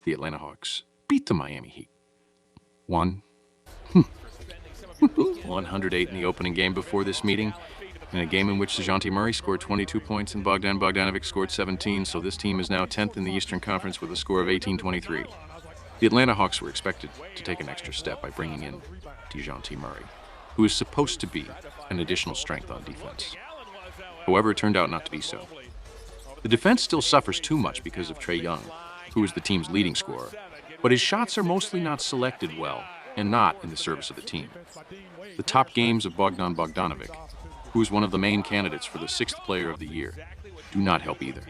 the Atlanta Hawks beat the Miami Heat. 108 in the opening game before this meeting, in a game in which DeJounte Murray scored 22 points and Bogdan Bogdanovic scored 17, so this team is now 10th in the Eastern Conference with a score of 18-23. The Atlanta Hawks were expected to take an extra step by bringing in DeJounte Murray, who is supposed to be an additional strength on defense. However, it turned out not to be so. The defense still suffers too much because of Trae Young, who is the team's leading scorer, but his shots are mostly not selected well and not in the service of the team. The top games of Bogdan Bogdanovic, who is one of the main candidates for the 6th Player of the Year, do not help either.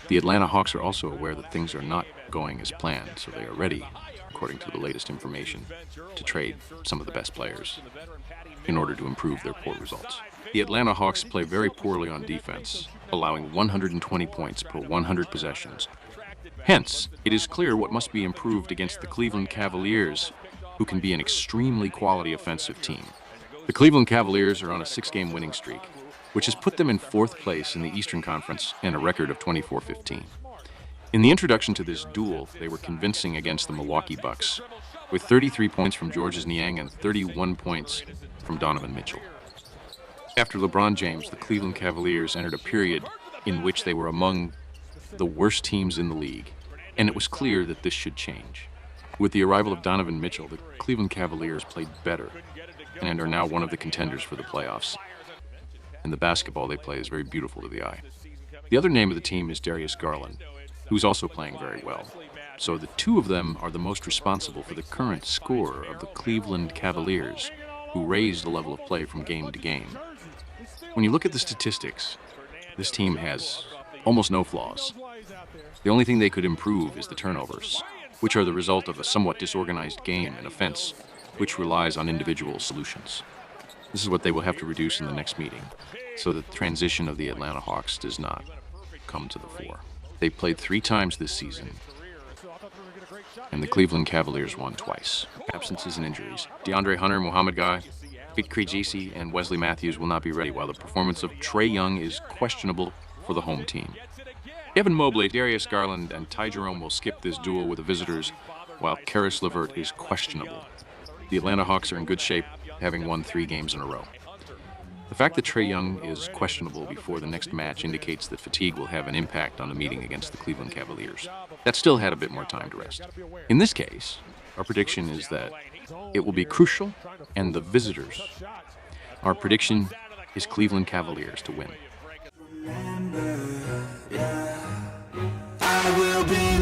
The Atlanta Hawks are also aware that things are not going as planned, so they are ready, according to the latest information, to trade some of the best players in order to improve their poor results. The Atlanta Hawks play very poorly on defense, allowing 120 points per 100 possessions. Hence, it is clear what must be improved against the Cleveland Cavaliers, who can be an extremely quality offensive team. The Cleveland Cavaliers are on a 6-game winning streak, which has put them in 4th place in the Eastern Conference and a record of 24-15. In the introduction to this duel, they were convincing against the Milwaukee Bucks, with 33 points from Georges Niang and 31 points from Donovan Mitchell. After LeBron James, the Cleveland Cavaliers entered a period in which they were among the worst teams in the league, and it was clear that this should change. With the arrival of Donovan Mitchell, the Cleveland Cavaliers played better and are now one of the contenders for the playoffs. And the basketball they play is very beautiful to the eye. The other name of the team is Darius Garland, who's also playing very well. So the two of them are the most responsible for the current score of the Cleveland Cavaliers, who raised the level of play from game to game. When you look at the statistics, this team has almost no flaws. The only thing they could improve is the turnovers, which are the result of a somewhat disorganized game and offense, which relies on individual solutions. This is what they will have to reduce in the next meeting, so that the transition of the Atlanta Hawks does not come to the fore. They played 3 times this season, and the Cleveland Cavaliers won twice. Absences and injuries. DeAndre Hunter, Mohamed Guy, Vic Krejci, and Wesley Matthews will not be ready, while the performance of Trae Young is questionable for the home team. Evan Mobley, Darius Garland, and Ty Jerome will skip this duel with the visitors, while Karis LeVert is questionable. The Atlanta Hawks are in good shape, having won 3 games in a row. The fact that Trae Young is questionable before the next match indicates that fatigue will have an impact on the meeting against the Cleveland Cavaliers. That still had a bit more time to rest. In this case, our prediction is that it will be crucial, and the visitors. Our prediction is Cleveland Cavaliers to win. I will be